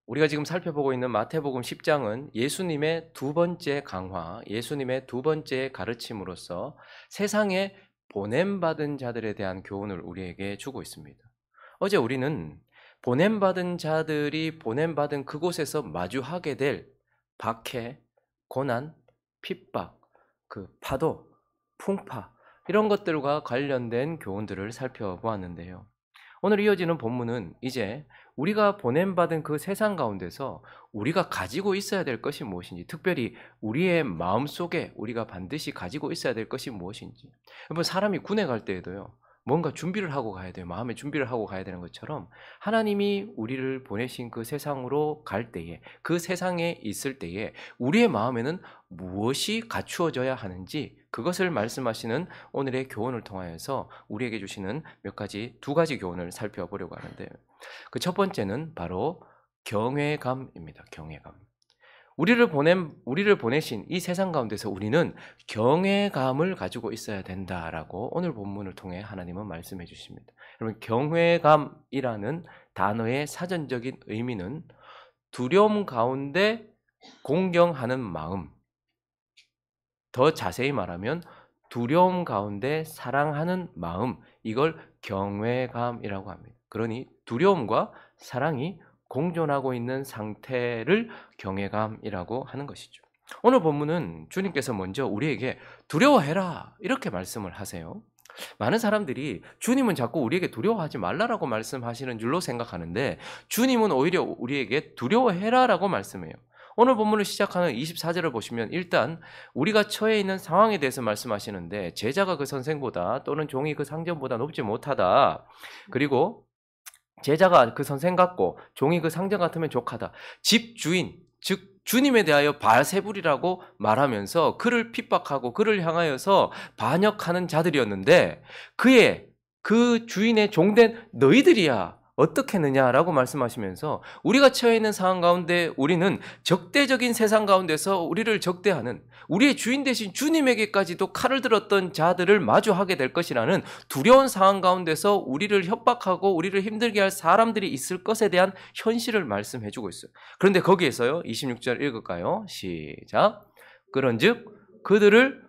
우리가 지금 살펴보고 있는 마태복음 10장은 예수님의 두 번째 강화, 예수님의 두 번째 가르침으로써 세상에 보냄받은 자들에 대한 교훈을 우리에게 주고 있습니다. 어제 우리는 보냄받은 자들이 보냄받은 그곳에서 마주하게 될 박해, 고난, 핍박, 그 파도, 풍파 이런 것들과 관련된 교훈들을 살펴보았는데요. 오늘 이어지는 본문은 이제 우리가 보냄받은 그 세상 가운데서 우리가 가지고 있어야 될 것이 무엇인지, 특별히 우리의 마음속에 우리가 반드시 가지고 있어야 될 것이 무엇인지. 여러분, 사람이 군에 갈 때에도요, 뭔가 준비를 하고 가야 돼요. 마음의 준비를 하고 가야 되는 것처럼 하나님이 우리를 보내신 그 세상으로 갈 때에, 그 세상에 있을 때에 우리의 마음에는 무엇이 갖추어져야 하는지, 그것을 말씀하시는 오늘의 교훈을 통하여서 우리에게 주시는 두 가지 교훈을 살펴보려고 하는데, 그 첫 번째는 바로 경외감입니다. 경외감. 우리를 보내신 이 세상 가운데서 우리는 경외감을 가지고 있어야 된다라고 오늘 본문을 통해 하나님은 말씀해 주십니다. 여러분, 경외감이라는 단어의 사전적인 의미는 두려움 가운데 공경하는 마음, 더 자세히 말하면 두려움 가운데 사랑하는 마음, 이걸 경외감이라고 합니다. 그러니 두려움과 사랑이 공존하고 있는 상태를 경외감이라고 하는 것이죠. 오늘 본문은 주님께서 먼저 우리에게 두려워해라 이렇게 말씀을 하세요. 많은 사람들이 주님은 자꾸 우리에게 두려워하지 말라라고 말씀하시는 줄로 생각하는데, 주님은 오히려 우리에게 두려워해라라고 말씀해요. 오늘 본문을 시작하는 24절을 보시면 일단 우리가 처해 있는 상황에 대해서 말씀하시는데, 제자가 그 선생보다 또는 종이 그 상전보다 높지 못하다. 그리고 제자가 그 선생 같고 종이 그 상전 같으면 족하다. 집 주인, 즉 주님에 대하여 바알세불이라고 말하면서 그를 핍박하고 그를 향하여서 반역하는 자들이었는데, 그 주인의 종된 너희들이야 어떻게 했느냐라고 말씀하시면서 우리가 처해 있는 상황 가운데 우리는 적대적인 세상 가운데서 우리를 적대하는, 우리의 주인 되신 주님에게까지도 칼을 들었던 자들을 마주하게 될 것이라는 두려운 상황 가운데서 우리를 협박하고 우리를 힘들게 할 사람들이 있을 것에 대한 현실을 말씀해 주고 있어요. 그런데 거기에서요, 26절 읽을까요? 시작. 그런즉 그들을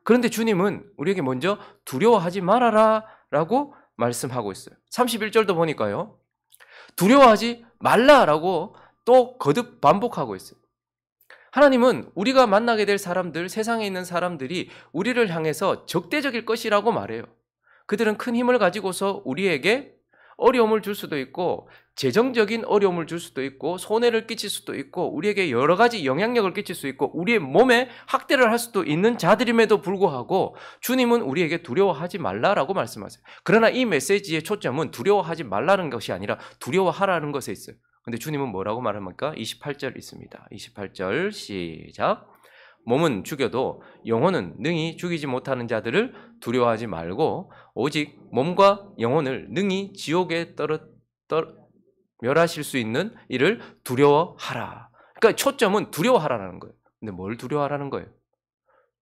그런데 주님은 우리에게 먼저 두려워하지 말아라 라고 말씀하고 있어요. 31절도 보니까요, 두려워하지 말라라고 또 거듭 반복하고 있어요. 하나님은 우리가 만나게 될 사람들, 세상에 있는 사람들이 우리를 향해서 적대적일 것이라고 말해요. 그들은 큰 힘을 가지고서 우리에게 어려움을 줄 수도 있고, 재정적인 어려움을 줄 수도 있고, 손해를 끼칠 수도 있고, 우리에게 여러 가지 영향력을 끼칠 수 있고, 우리의 몸에 학대를 할 수도 있는 자들임에도 불구하고 주님은 우리에게 두려워하지 말라라고 말씀하세요. 그러나 이 메시지의 초점은 두려워하지 말라는 것이 아니라 두려워하라는 것에 있어요. 근데 주님은 뭐라고 말합니까? 28절 있습니다. 28절 시작. 몸은 죽여도 영혼은 능히 죽이지 못하는 자들을 두려워하지 말고 오직 몸과 영혼을 능히 지옥에 멸하실 수 있는 이를 두려워하라. 그러니까 초점은 두려워하라는 거예요. 근데 뭘 두려워하라는 거예요?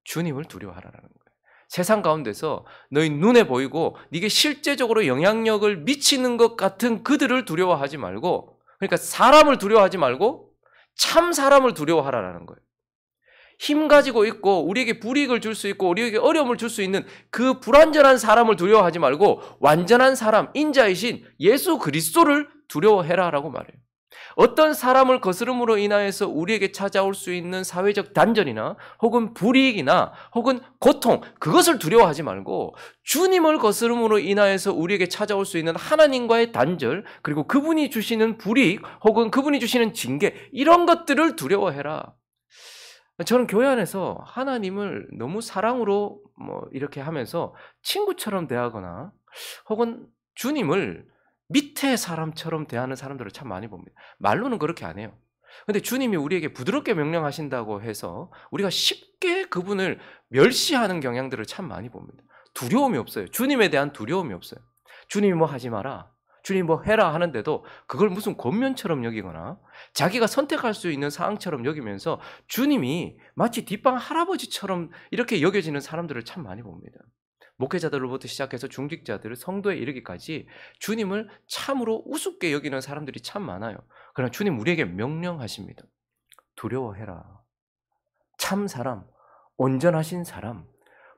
주님을 두려워하라는 거예요. 세상 가운데서 너희 눈에 보이고 네게 실제적으로 영향력을 미치는 것 같은 그들을 두려워하지 말고, 그러니까 사람을 두려워하지 말고 참 사람을 두려워하라는 거예요. 힘 가지고 있고 우리에게 불이익을 줄 수 있고 우리에게 어려움을 줄 수 있는 그 불완전한 사람을 두려워하지 말고 완전한 사람, 인자이신 예수 그리스도를 두려워해라라고 말해요. 어떤 사람을 거스름으로 인하여서 우리에게 찾아올 수 있는 사회적 단절이나 혹은 불이익이나 혹은 고통, 그것을 두려워하지 말고 주님을 거스름으로 인하여서 우리에게 찾아올 수 있는 하나님과의 단절, 그리고 그분이 주시는 불이익 혹은 그분이 주시는 징계, 이런 것들을 두려워해라. 저는 교회 안에서 하나님을 너무 사랑으로 이렇게 하면서 친구처럼 대하거나 혹은 주님을 밑에 사람처럼 대하는 사람들을 참 많이 봅니다. 말로는 그렇게 안 해요. 근데 주님이 우리에게 부드럽게 명령하신다고 해서 우리가 쉽게 그분을 멸시하는 경향들을 참 많이 봅니다. 두려움이 없어요. 주님에 대한 두려움이 없어요. 주님이 뭐 하지 마라, 주님 뭐 해라 하는데도 그걸 무슨 권면처럼 여기거나 자기가 선택할 수 있는 사항처럼 여기면서 주님이 마치 뒷방 할아버지처럼 이렇게 여겨지는 사람들을 참 많이 봅니다. 목회자들로부터 시작해서 중직자들, 성도에 이르기까지 주님을 참으로 우습게 여기는 사람들이 참 많아요. 그러나 주님 우리에게 명령하십니다. 두려워해라. 참 사람, 온전하신 사람,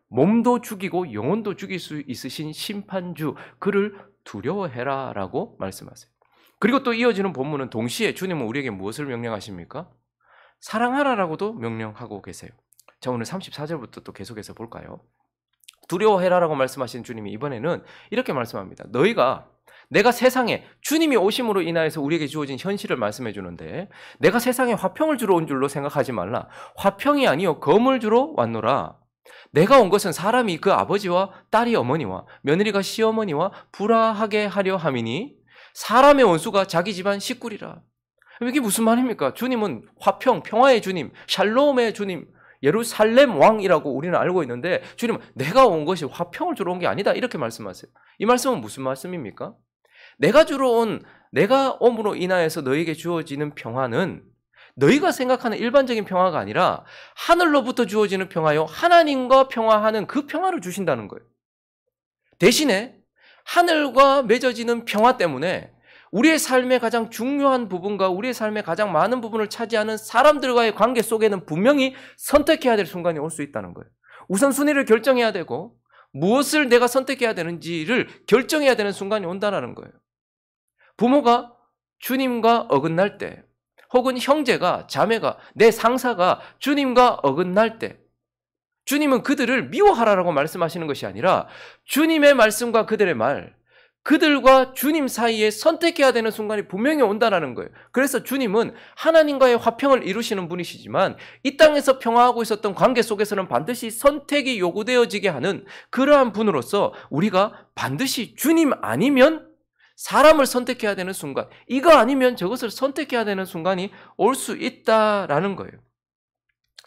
몸도 죽이고 영혼도 죽일 수 있으신 심판주, 그를 두려워해라 라고 말씀하세요. 그리고 또 이어지는 본문은 동시에 주님은 우리에게 무엇을 명령하십니까? 사랑하라라고도 명령하고 계세요. 자, 오늘 34절부터 또 계속해서 볼까요? 두려워해라라고 말씀하신 주님이 이번에는 이렇게 말씀합니다. 내가 세상에 주님이 오심으로 인하여서 우리에게 주어진 현실을 말씀해 주는데, 내가 세상에 화평을 주러 온 줄로 생각하지 말라. 화평이 아니요 검을 주러 왔노라. 내가 온 것은 사람이 그 아버지와 딸이 어머니와 며느리가 시어머니와 불화하게 하려 함이니 사람의 원수가 자기 집안 식구리라. 이게 무슨 말입니까? 주님은 화평, 평화의 주님, 샬롬의 주님, 예루살렘 왕이라고 우리는 알고 있는데, 주님은 내가 온 것이 화평을 주러 온 게 아니다 이렇게 말씀하세요. 이 말씀은 무슨 말씀입니까? 내가 옴으로 인하여서 너에게 주어지는 평화는 너희가 생각하는 일반적인 평화가 아니라 하늘로부터 주어지는 평화요, 하나님과 평화하는 그 평화를 주신다는 거예요. 대신에 하늘과 맺어지는 평화 때문에 우리의 삶의 가장 중요한 부분과 우리의 삶의 가장 많은 부분을 차지하는 사람들과의 관계 속에는 분명히 선택해야 될 순간이 올 수 있다는 거예요. 우선순위를 결정해야 되고 무엇을 내가 선택해야 되는지를 결정해야 되는 순간이 온다는 거예요. 부모가 주님과 어긋날 때, 혹은 형제가, 자매가, 내 상사가 주님과 어긋날 때, 주님은 그들을 미워하라고 말씀하시는 것이 아니라 주님의 말씀과 그들의 말, 그들과 주님 사이에 선택해야 되는 순간이 분명히 온다는 거예요. 그래서 주님은 하나님과의 화평을 이루시는 분이시지만 이 땅에서 평화하고 있었던 관계 속에서는 반드시 선택이 요구되어지게 하는 그러한 분으로서 우리가 반드시 주님 아니면 사람을 선택해야 되는 순간, 이거 아니면 저것을 선택해야 되는 순간이 올 수 있다라는 거예요.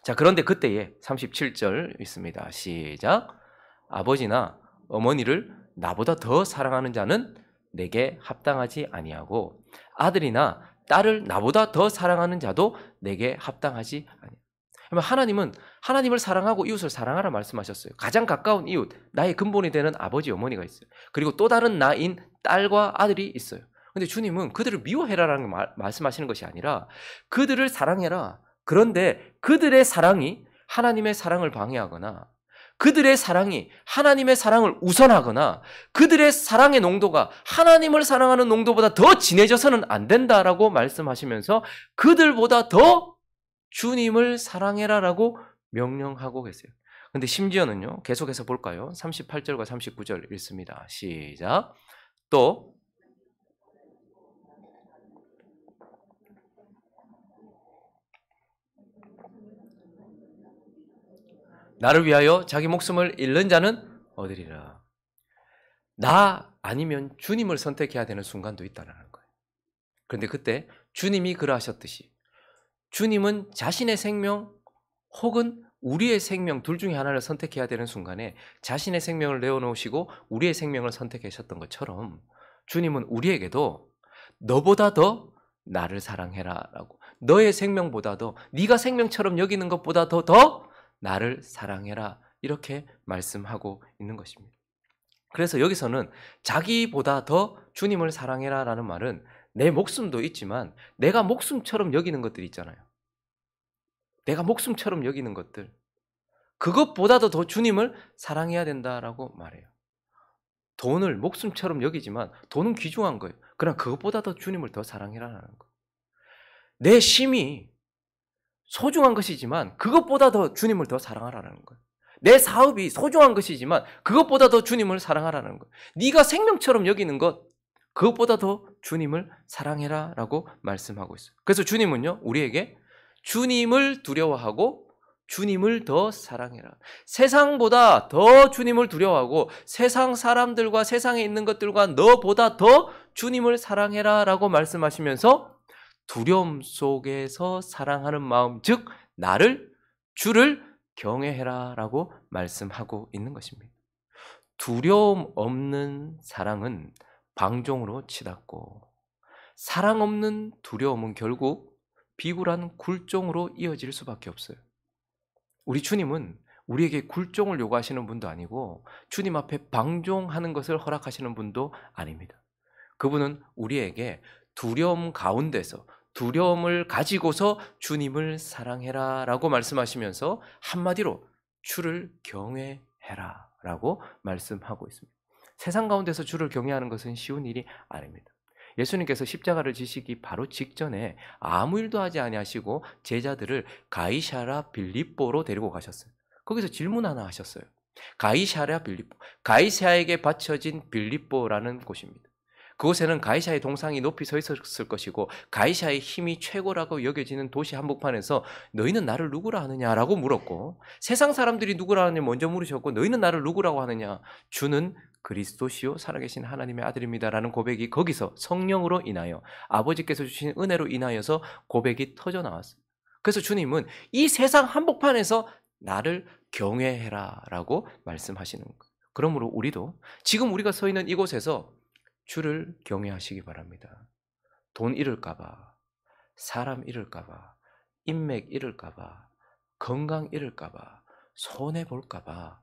자, 그런데 그때에 37절 있습니다. 시작. 아버지나 어머니를 나보다 더 사랑하는 자는 내게 합당하지 아니하고 아들이나 딸을 나보다 더 사랑하는 자도 내게 합당하지 아니하고. 하나님은 하나님을 사랑하고 이웃을 사랑하라 말씀하셨어요. 가장 가까운 이웃, 나의 근본이 되는 아버지, 어머니가 있어요. 그리고 또 다른 나인 딸과 아들이 있어요. 근데 주님은 그들을 미워해라라는 말씀하시는 것이 아니라 그들을 사랑해라. 그런데 그들의 사랑이 하나님의 사랑을 방해하거나 그들의 사랑이 하나님의 사랑을 우선하거나 그들의 사랑의 농도가 하나님을 사랑하는 농도보다 더 진해져서는 안 된다라고 말씀하시면서 그들보다 더 주님을 사랑해라라고 명령하고 계세요. 근데 심지어는요, 계속해서 볼까요? 38절과 39절 읽습니다. 시작. 또 나를 위하여 자기 목숨을 잃는 자는 얻으리라. 나 아니면 주님을 선택해야 되는 순간도 있다는 거예요. 그런데 그때 주님이 그러하셨듯이 주님은 자신의 생명 혹은 우리의 생명 둘 중에 하나를 선택해야 되는 순간에 자신의 생명을 내어놓으시고 우리의 생명을 선택하셨던 것처럼 주님은 우리에게도 너보다 더 나를 사랑해라 라고, 너의 생명보다 더, 네가 생명처럼 여기는 것보다 더 나를 사랑해라 이렇게 말씀하고 있는 것입니다. 그래서 여기서는 자기보다 더 주님을 사랑해라 라는 말은 내 목숨도 있지만 내가 목숨처럼 여기는 것들 있잖아요. 내가 목숨처럼 여기는 것들, 그것보다도 더 주님을 사랑해야 된다라고 말해요. 돈을 목숨처럼 여기지만 돈은 귀중한 거예요. 그러나 그것보다 더 주님을 더 사랑해라라는 거예요. 내 심이 소중한 것이지만 그것보다 더 주님을 더 사랑하라는 거예요. 내 사업이 소중한 것이지만 그것보다 더 주님을 사랑하라는 거예요. 네가 생명처럼 여기는 것, 그것보다 더 주님을 사랑해라라고 말씀하고 있어요. 그래서 주님은요, 우리에게 주님을 두려워하고 주님을 더 사랑해라. 세상보다 더 주님을 두려워하고 세상 사람들과 세상에 있는 것들과 너보다 더 주님을 사랑해라 라고 말씀하시면서 두려움 속에서 사랑하는 마음, 즉 주를 경외해라 라고 말씀하고 있는 것입니다. 두려움 없는 사랑은 방종으로 치닫고 사랑 없는 두려움은 결국 비굴한 굴종으로 이어질 수밖에 없어요. 우리 주님은 우리에게 굴종을 요구하시는 분도 아니고 주님 앞에 방종하는 것을 허락하시는 분도 아닙니다. 그분은 우리에게 두려움 가운데서 두려움을 가지고서 주님을 사랑해라 라고 말씀하시면서 한마디로 주를 경외해라 라고 말씀하고 있습니다. 세상 가운데서 주를 경외하는 것은 쉬운 일이 아닙니다. 예수님께서 십자가를 지시기 바로 직전에 아무 일도 하지 아니하시고 제자들을 가이사랴 빌립보로 데리고 가셨어요. 거기서 질문 하나 하셨어요. 가이사랴 빌립보, 가이사에게 바쳐진 빌립보라는 곳입니다. 그곳에는 가이사의 동상이 높이 서 있었을 것이고 가이사의 힘이 최고라고 여겨지는 도시 한복판에서 너희는 나를 누구라 하느냐라고 물었고, 세상 사람들이 누구라 하느냐 먼저 물으셨고, 너희는 나를 누구라고 하느냐, 주는 그리스도시요 살아계신 하나님의 아들입니다라는 고백이 거기서 성령으로 인하여 아버지께서 주신 은혜로 인하여서 고백이 터져 나왔어요. 그래서 주님은 이 세상 한복판에서 나를 경외해라 라고 말씀하시는 거예요. 그러므로 우리도 지금 우리가 서 있는 이곳에서 주를 경외하시기 바랍니다. 돈 잃을까 봐, 사람 잃을까 봐, 인맥 잃을까 봐, 건강 잃을까 봐, 손해 볼까 봐,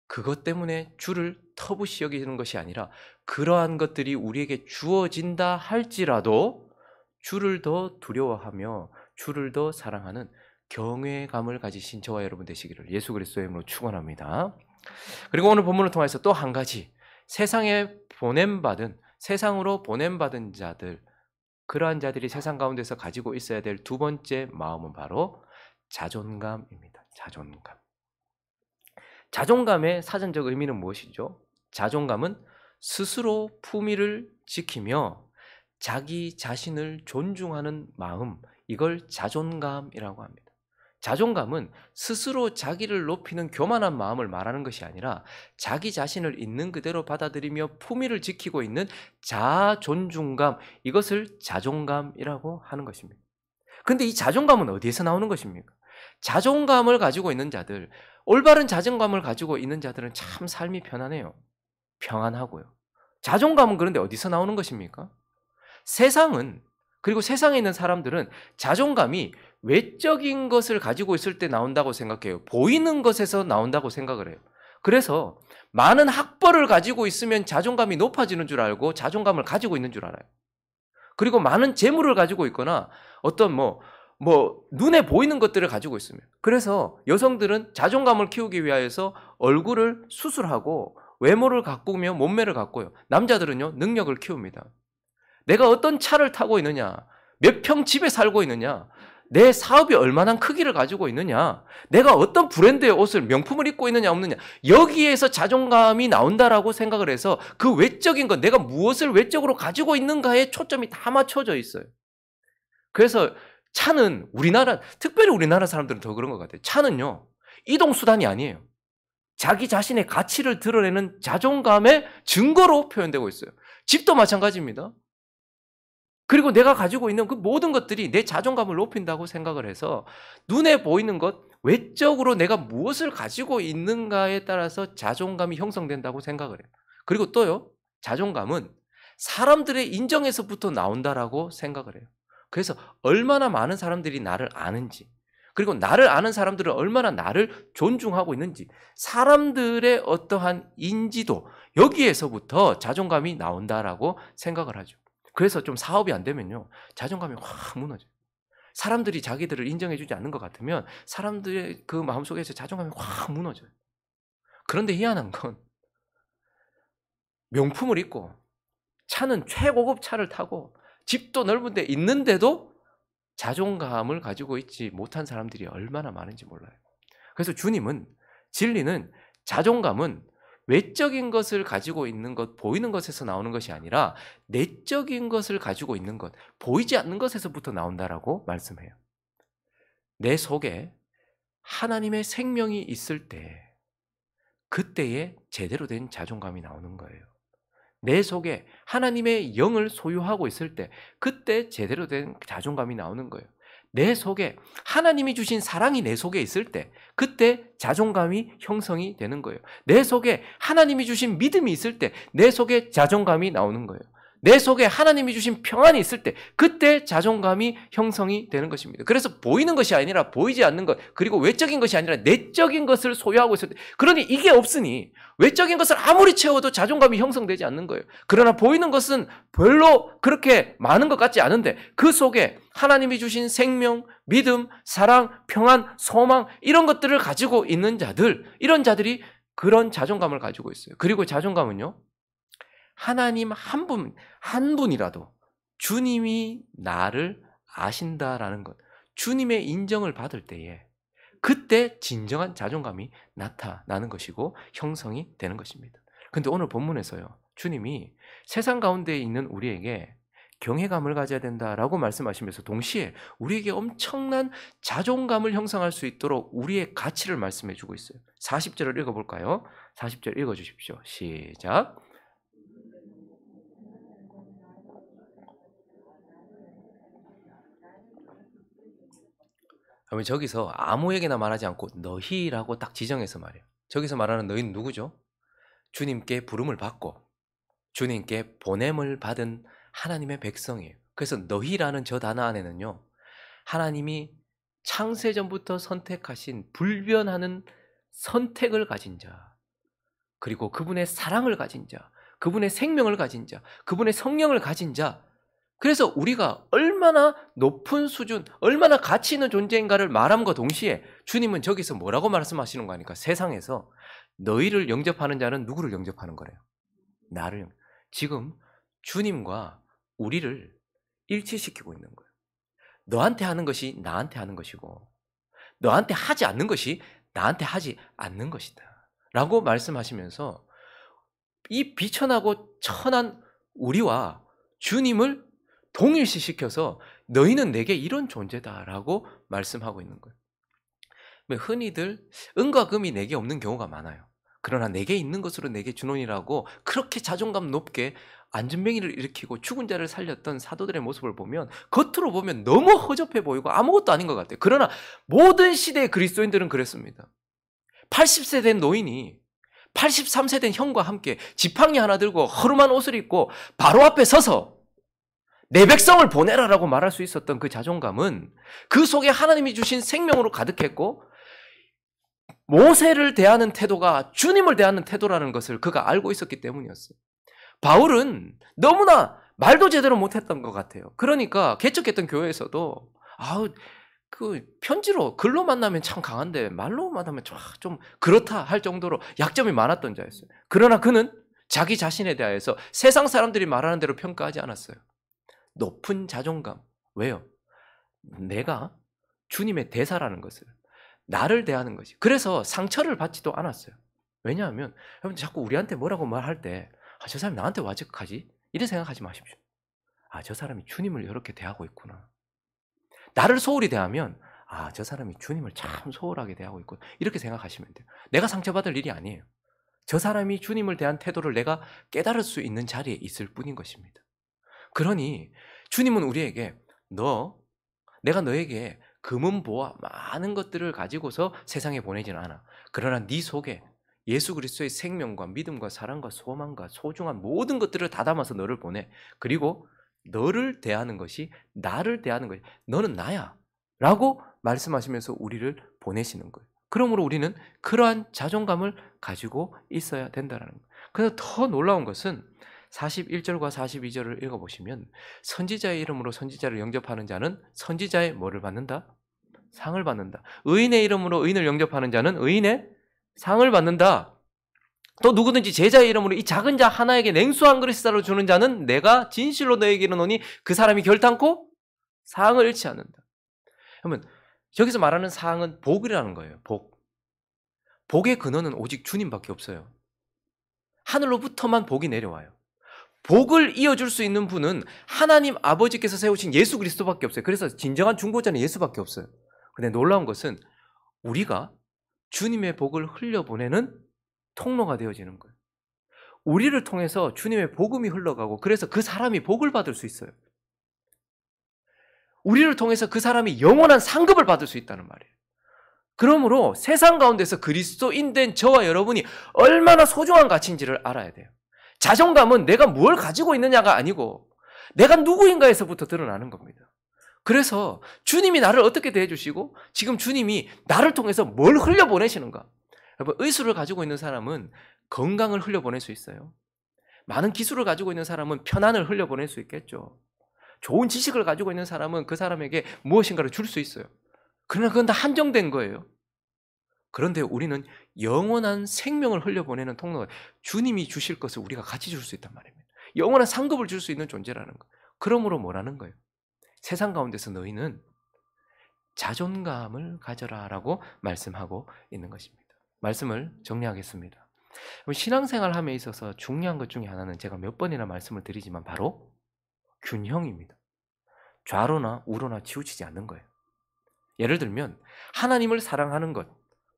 그것 때문에 주를 터부시 여기는 것이 아니라 그러한 것들이 우리에게 주어진다 할지라도 주를 더 두려워하며 주를 더 사랑하는 경외감을 가지신 저와 여러분 되시기를 예수 그리스도의 이름으로 축원합니다. 그리고 오늘 본문을 통해서 또 한 가지, 세상으로 보냄받은 자들, 그러한 자들이 세상 가운데서 가지고 있어야 될 두 번째 마음은 바로 자존감입니다. 자존감의 사전적 의미는 무엇이죠? 자존감은 스스로 품위를 지키며 자기 자신을 존중하는 마음, 이걸 자존감이라고 합니다. 자존감은 스스로 자기를 높이는 교만한 마음을 말하는 것이 아니라 자기 자신을 있는 그대로 받아들이며 품위를 지키고 있는 자존중감, 이것을 자존감이라고 하는 것입니다. 그런데 이 자존감은 어디에서 나오는 것입니까? 자존감을 가지고 있는 자들, 올바른 자존감을 가지고 있는 자들은 참 삶이 편안해요. 평안하고요. 자존감은 그런데 어디서 나오는 것입니까? 그리고 세상에 있는 사람들은 자존감이 외적인 것을 가지고 있을 때 나온다고 생각해요. 보이는 것에서 나온다고 생각을 해요. 그래서 많은 학벌을 가지고 있으면 자존감이 높아지는 줄 알고 자존감을 가지고 있는 줄 알아요. 그리고 많은 재물을 가지고 있거나 어떤 눈에 보이는 것들을 가지고 있으면, 그래서 여성들은 자존감을 키우기 위하여서 얼굴을 수술하고 외모를 가꾸며 몸매를 가꾸어요. 남자들은요, 능력을 키웁니다. 내가 어떤 차를 타고 있느냐, 몇 평 집에 살고 있느냐, 내 사업이 얼마나 크기를 가지고 있느냐, 내가 어떤 브랜드의 옷을, 명품을 입고 있느냐 없느냐, 여기에서 자존감이 나온다라고 생각을 해서 그 외적인 것, 내가 무엇을 외적으로 가지고 있는가에 초점이 다 맞춰져 있어요. 그래서 차는 특별히 우리나라 사람들은 더 그런 것 같아요. 차는요, 이동수단이 아니에요. 자기 자신의 가치를 드러내는 자존감의 증거로 표현되고 있어요. 집도 마찬가지입니다. 그리고 내가 가지고 있는 그 모든 것들이 내 자존감을 높인다고 생각을 해서 눈에 보이는 것, 외적으로 내가 무엇을 가지고 있는가에 따라서 자존감이 형성된다고 생각을 해요. 그리고 또요, 자존감은 사람들의 인정에서부터 나온다라고 생각을 해요. 그래서 얼마나 많은 사람들이 나를 아는지, 그리고 나를 아는 사람들은 얼마나 나를 존중하고 있는지, 사람들의 어떠한 인지도, 여기에서부터 자존감이 나온다라고 생각을 하죠. 그래서 좀 사업이 안 되면요, 자존감이 확 무너져요. 사람들이 자기들을 인정해주지 않는 것 같으면 사람들의 그 마음속에서 자존감이 확 무너져요. 그런데 희한한 건 명품을 입고 차는 최고급 차를 타고 집도 넓은 데 있는데도 자존감을 가지고 있지 못한 사람들이 얼마나 많은지 몰라요. 그래서 주님은, 진리는, 자존감은 외적인 것을 가지고 있는 것, 보이는 것에서 나오는 것이 아니라 내적인 것을 가지고 있는 것, 보이지 않는 것에서부터 나온다라고 말씀해요. 내 속에 하나님의 생명이 있을 때, 그때에 제대로 된 자존감이 나오는 거예요. 내 속에 하나님의 영을 소유하고 있을 때, 그때 제대로 된 자존감이 나오는 거예요. 내 속에 하나님이 주신 사랑이 내 속에 있을 때, 그때 자존감이 형성이 되는 거예요. 내 속에 하나님이 주신 믿음이 있을 때, 내 속에 자존감이 나오는 거예요. 내 속에 하나님이 주신 평안이 있을 때 그때 자존감이 형성이 되는 것입니다. 그래서 보이는 것이 아니라 보이지 않는 것, 그리고 외적인 것이 아니라 내적인 것을 소유하고 있을 때, 그러니 이게 없으니 외적인 것을 아무리 채워도 자존감이 형성되지 않는 거예요. 그러나 보이는 것은 별로 그렇게 많은 것 같지 않은데 그 속에 하나님이 주신 생명, 믿음, 사랑, 평안, 소망 이런 것들을 가지고 있는 자들, 이런 자들이 그런 자존감을 가지고 있어요. 그리고 자존감은요, 하나님 한 분이라도 주님이 나를 아신다라는 것, 주님의 인정을 받을 때에 그때 진정한 자존감이 나타나는 것이고 형성이 되는 것입니다. 그런데 오늘 본문에서요, 주님이 세상 가운데 있는 우리에게 경외감을 가져야 된다라고 말씀하시면서 동시에 우리에게 엄청난 자존감을 형성할 수 있도록 우리의 가치를 말씀해 주고 있어요. 40절을 읽어볼까요? 40절 읽어주십시오. 시작. 그러면 저기서 아무에게나 말하지 않고 너희라고 딱 지정해서 말해요. 저기서 말하는 너희는 누구죠? 주님께 부름을 받고 주님께 보냄을 받은 하나님의 백성이에요. 그래서 너희라는 저 단어 안에는요, 하나님이 창세전부터 선택하신 불변하는 선택을 가진 자, 그리고 그분의 사랑을 가진 자, 그분의 생명을 가진 자, 그분의 성령을 가진 자, 그래서 우리가 얼마나 높은 수준, 얼마나 가치 있는 존재인가를 말함과 동시에 주님은 저기서 뭐라고 말씀하시는 거 아닙니까? 세상에서 너희를 영접하는 자는 누구를 영접하는 거래요? 나를. 지금 주님과 우리를 일치시키고 있는 거예요. 너한테 하는 것이 나한테 하는 것이고 너한테 하지 않는 것이 나한테 하지 않는 것이다 라고 말씀하시면서 이 비천하고 천한 우리와 주님을 동일시시켜서 너희는 내게 이런 존재다라고 말씀하고 있는 거예요. 흔히들 은과 금이 내게 없는 경우가 많아요. 그러나 내게 있는 것으로 내게 주노니라고 그렇게 자존감 높게 안전병이를 일으키고 죽은 자를 살렸던 사도들의 모습을 보면 겉으로 보면 너무 허접해 보이고 아무것도 아닌 것 같아요. 그러나 모든 시대의 그리스도인들은 그랬습니다. 80세 된 노인이 83세 된 형과 함께 지팡이 하나 들고 허름한 옷을 입고 바로 앞에 서서 내 백성을 보내라라고 말할 수 있었던 그 자존감은 그 속에 하나님이 주신 생명으로 가득했고 모세를 대하는 태도가 주님을 대하는 태도라는 것을 그가 알고 있었기 때문이었어요. 바울은 너무나 말도 제대로 못했던 것 같아요. 그러니까 개척했던 교회에서도 그 편지로 글로 만나면 참 강한데 말로 만나면 좀 그렇다 할 정도로 약점이 많았던 자였어요. 그러나 그는 자기 자신에 대해서 세상 사람들이 말하는 대로 평가하지 않았어요. 높은 자존감. 왜요? 내가 주님의 대사라는 것을, 나를 대하는 것이. 그래서 상처를 받지도 않았어요. 왜냐하면 여러분 자꾸 우리한테 뭐라고 말할 때 저 사람이 나한테 왜 저까지? 이런 생각하지 마십시오. 저 사람이 주님을 이렇게 대하고 있구나. 나를 소홀히 대하면 저 사람이 주님을 참 소홀하게 대하고 있구나. 이렇게 생각하시면 돼요. 내가 상처받을 일이 아니에요. 저 사람이 주님을 대한 태도를 내가 깨달을 수 있는 자리에 있을 뿐인 것입니다. 그러니 주님은 우리에게 내가 너에게 금은보화 많은 것들을 가지고서 세상에 보내지는 않아. 그러나 네 속에 예수 그리스도의 생명과 믿음과 사랑과 소망과 소중한 모든 것들을 다 담아서 너를 보내. 그리고 너를 대하는 것이 나를 대하는 것이 너는 나야 라고 말씀하시면서 우리를 보내시는 거예요. 그러므로 우리는 그러한 자존감을 가지고 있어야 된다는 거예요. 그래서 더 놀라운 것은 41절과 42절을 읽어보시면 선지자의 이름으로 선지자를 영접하는 자는 선지자의 뭐를 받는다? 상을 받는다. 의인의 이름으로 의인을 영접하는 자는 의인의 상을 받는다. 또 누구든지 제자의 이름으로 이 작은 자 하나에게 냉수 한 그릇 쌀을 주는 자는 내가 진실로 너에게 이르노니 그 사람이 결단코 상을 잃지 않는다. 그러면 여기서 말하는 상은 복이라는 거예요. 복의 근원은 오직 주님밖에 없어요. 하늘로부터만 복이 내려와요. 복을 이어줄 수 있는 분은 하나님 아버지께서 세우신 예수 그리스도밖에 없어요. 그래서 진정한 중보자는 예수밖에 없어요. 근데 놀라운 것은 우리가 주님의 복을 흘려보내는 통로가 되어지는 거예요. 우리를 통해서 주님의 복음이 흘러가고 그래서 그 사람이 복을 받을 수 있어요. 우리를 통해서 그 사람이 영원한 상급을 받을 수 있다는 말이에요. 그러므로 세상 가운데서 그리스도인 된 저와 여러분이 얼마나 소중한 가치인지를 알아야 돼요. 자존감은 내가 뭘 가지고 있느냐가 아니고 내가 누구인가에서부터 드러나는 겁니다. 그래서 주님이 나를 어떻게 대해주시고 지금 주님이 나를 통해서 뭘 흘려보내시는가. 여러분, 의술을 가지고 있는 사람은 건강을 흘려보낼 수 있어요. 많은 기술을 가지고 있는 사람은 편안을 흘려보낼 수 있겠죠. 좋은 지식을 가지고 있는 사람은 그 사람에게 무엇인가를 줄 수 있어요. 그러나 그건 다 한정된 거예요. 그런데 우리는 영원한 생명을 흘려보내는 통로가 주님이 주실 것을 우리가 같이 줄 수 있단 말입니다. 영원한 상급을 줄 수 있는 존재라는 거. 그러므로 뭐라는 거예요? 세상 가운데서 너희는 자존감을 가져라라고 말씀하고 있는 것입니다. 말씀을 정리하겠습니다. 신앙생활 함에 있어서 중요한 것 중에 하나는 제가 몇 번이나 말씀을 드리지만 바로 균형입니다. 좌로나 우로나 치우치지 않는 거예요. 예를 들면 하나님을 사랑하는 것,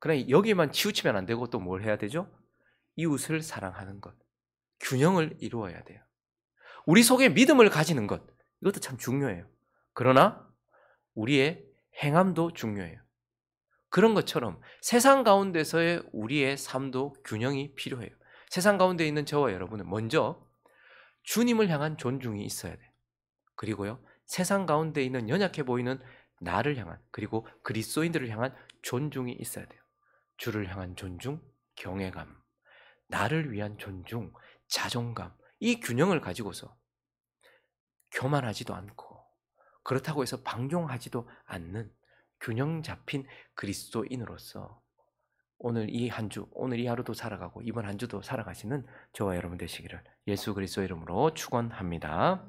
그러나 여기에만 치우치면 안 되고 또 뭘 해야 되죠? 이웃을 사랑하는 것, 균형을 이루어야 돼요. 우리 속에 믿음을 가지는 것, 이것도 참 중요해요. 그러나 우리의 행함도 중요해요. 그런 것처럼 세상 가운데서의 우리의 삶도 균형이 필요해요. 세상 가운데 있는 저와 여러분은 먼저 주님을 향한 존중이 있어야 돼요. 그리고요, 세상 가운데 있는 연약해 보이는 나를 향한, 그리고 그리스도인들을 향한 존중이 있어야 돼요. 주를 향한 존중, 경외감, 나를 위한 존중, 자존감, 이 균형을 가지고서 교만하지도 않고 그렇다고 해서 방종하지도 않는 균형 잡힌 그리스도인으로서 오늘 이 한 주, 오늘 이 하루도 살아가고 이번 한 주도 살아가시는 저와 여러분 되시기를 예수 그리스도 이름으로 축원합니다.